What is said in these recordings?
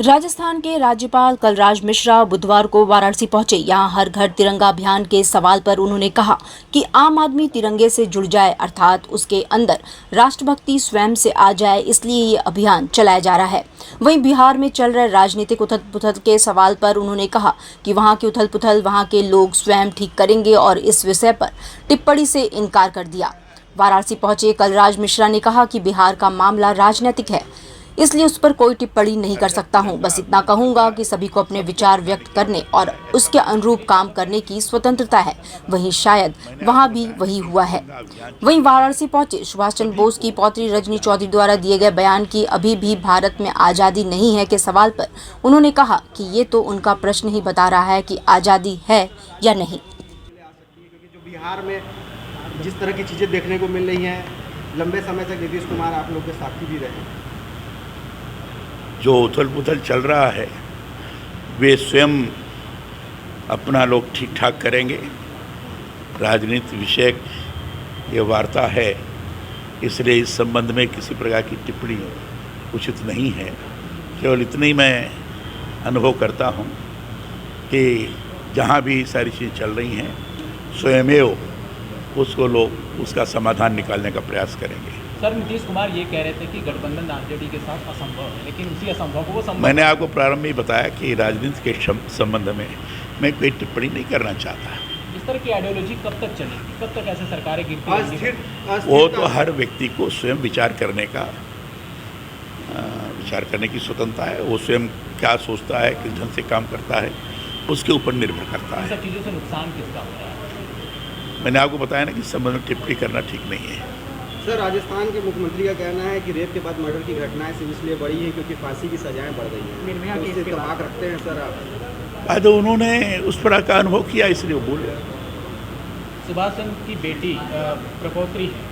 राजस्थान के राज्यपाल कलराज मिश्रा बुधवार को वाराणसी पहुंचे। यहां हर घर तिरंगा अभियान के सवाल पर उन्होंने कहा कि आम आदमी तिरंगे से जुड़ जाए, अर्थात उसके अंदर राष्ट्रभक्ति स्वयं से आ जाए, इसलिए ये अभियान चलाया जा रहा है। वहीं बिहार में चल रहे राजनीतिक उथल पुथल के सवाल पर उन्होंने कहा कि वहां की उथल पुथल वहां के लोग स्वयं ठीक करेंगे और इस विषय पर टिप्पणी से इनकार कर दिया। वाराणसी पहुंचे कलराज मिश्रा ने कहा कि बिहार का मामला राजनीतिक है, इसलिए उस पर कोई टिप्पणी नहीं कर सकता हूं। बस इतना कहूंगा कि सभी को अपने विचार व्यक्त करने और उसके अनुरूप काम करने की स्वतंत्रता है। वहीं शायद वहां भी वही हुआ है। वहीं वाराणसी पहुंचे सुभाष चंद्र बोस की पौत्री रजनी चौधरी द्वारा दिए गए बयान की अभी भी भारत में आज़ादी नहीं है के सवाल पर उन्होंने कहा कि ये तो उनका प्रश्न ही बता रहा है कि आज़ादी है या नहीं। बिहार में जिस तरह की चीज़ें देखने को मिल रही हैं, लंबे समय तक नीतीश कुमार आप लोग के साथी भी रहे। जो उथल पुथल चल रहा है वे स्वयं अपना लोग ठीक ठाक करेंगे। राजनीति विषयक ये वार्ता है, इसलिए इस संबंध में किसी प्रकार की टिप्पणी उचित नहीं है। केवल इतनी ही मैं अनुभव करता हूँ कि जहाँ भी सारी चीज़ें चल रही हैं स्वयमेव उसको लोग उसका समाधान निकालने का प्रयास करेंगे। सर, नीतीश कुमार ये कह रहे थे कि गठबंधन आरजेडी के साथ असंभव है, लेकिन उसी असंभव को वो संभव। मैंने आपको प्रारंभ में ही बताया कि राजनीति के संबंध में मैं कोई टिप्पणी नहीं करना चाहता। इस तरह की आइडियोलॉजी कब तक चलेगी, कब तक ऐसे सरकारें गिरती रहेंगी? वो तो हर व्यक्ति को स्वयं विचार करने की स्वतंत्रता है। वो स्वयं क्या सोचता है, किस ढंग से काम करता है, उसके ऊपर निर्भर करता है। सब चीज़ों से नुकसान किसका हो रहा है? मैंने आपको बताया ना कि इस संबंध में टिप्पणी करना ठीक नहीं है। सर, राजस्थान के मुख्यमंत्री का कहना है कि रेप के बाद मर्डर की घटनाएं सिर्फ इसलिए बढ़ी है क्योंकि फांसी की सजाएं बढ़ गई हैं। तो उससे इत्तेफाक रखते हैं सर आप? तो उन्होंने उस पर का अनुभव किया, इसलिए वो बोले। सुभाष चंद्र की बेटी प्रपौत्री है,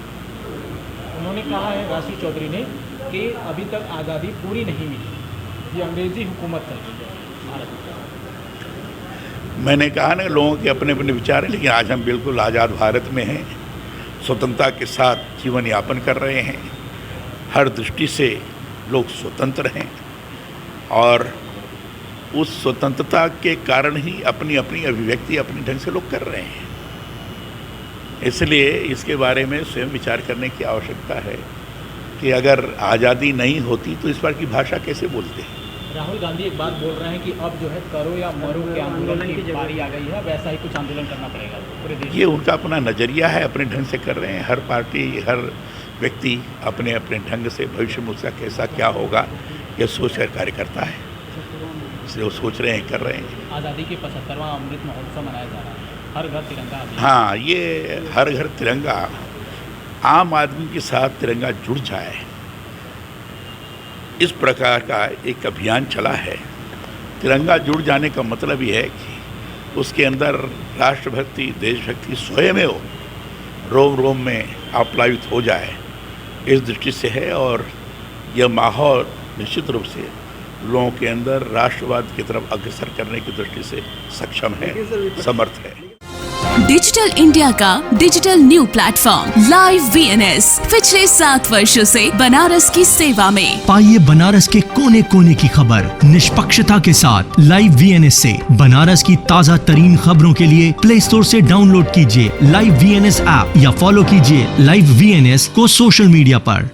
उन्होंने कहा है राशि चौधरी ने कि अभी तक आज़ादी पूरी नहीं मिली, ये अंग्रेजी हुकूमत चल रही है भारत में। मैंने कहा ना, लोगों के अपने अपने विचार हैं, लेकिन आज हम बिल्कुल आज़ाद भारत में हैं, स्वतंत्रता के साथ जीवन यापन कर रहे हैं। हर दृष्टि से लोग स्वतंत्र हैं और उस स्वतंत्रता के कारण ही अपनी अपनी अभिव्यक्ति अपने ढंग से लोग कर रहे हैं। इसलिए इसके बारे में स्वयं विचार करने की आवश्यकता है कि अगर आज़ादी नहीं होती तो इस बार की भाषा कैसे बोलते हैं। राहुल गांधी एक बात बोल रहे हैं कि अब जो है करो या मरो के आंदोलन की बारी आ गई है, वैसा ही कुछ आंदोलन करना पड़ेगा पूरे देश। ये उनका अपना नज़रिया है, अपने ढंग से कर रहे हैं। हर पार्टी, हर व्यक्ति अपने अपने ढंग से भविष्य में उसका कैसा क्या होगा ये सोच कर कार्य करता है, इसलिए वो सोच रहे हैं, कर रहे हैं। आज़ादी के 75वां अमृत महोत्सव मनाया जा रहा है, हर घर तिरंगा। हाँ, ये हर घर तिरंगा, आम आदमी के साथ तिरंगा जुड़ जाए, इस प्रकार का एक अभियान चला है। तिरंगा जुड़ जाने का मतलब ये है कि उसके अंदर राष्ट्रभक्ति, देशभक्ति स्वयमेव रोम रोम में आप्लावित हो जाए, इस दृष्टि से है। और यह माहौल निश्चित रूप से लोगों के अंदर राष्ट्रवाद की तरफ अग्रसर करने की दृष्टि से सक्षम है, समर्थ है। डिजिटल इंडिया का digital new platform live VNS पिछले 7 वर्षों से बनारस की सेवा में। पाइए बनारस के कोने कोने की खबर निष्पक्षता के साथ। लाइव VNS से बनारस की ताज़ा तरीन खबरों के लिए प्ले स्टोर से डाउनलोड कीजिए लाइव VNS ऐप या फॉलो कीजिए लाइव VNS को सोशल मीडिया पर।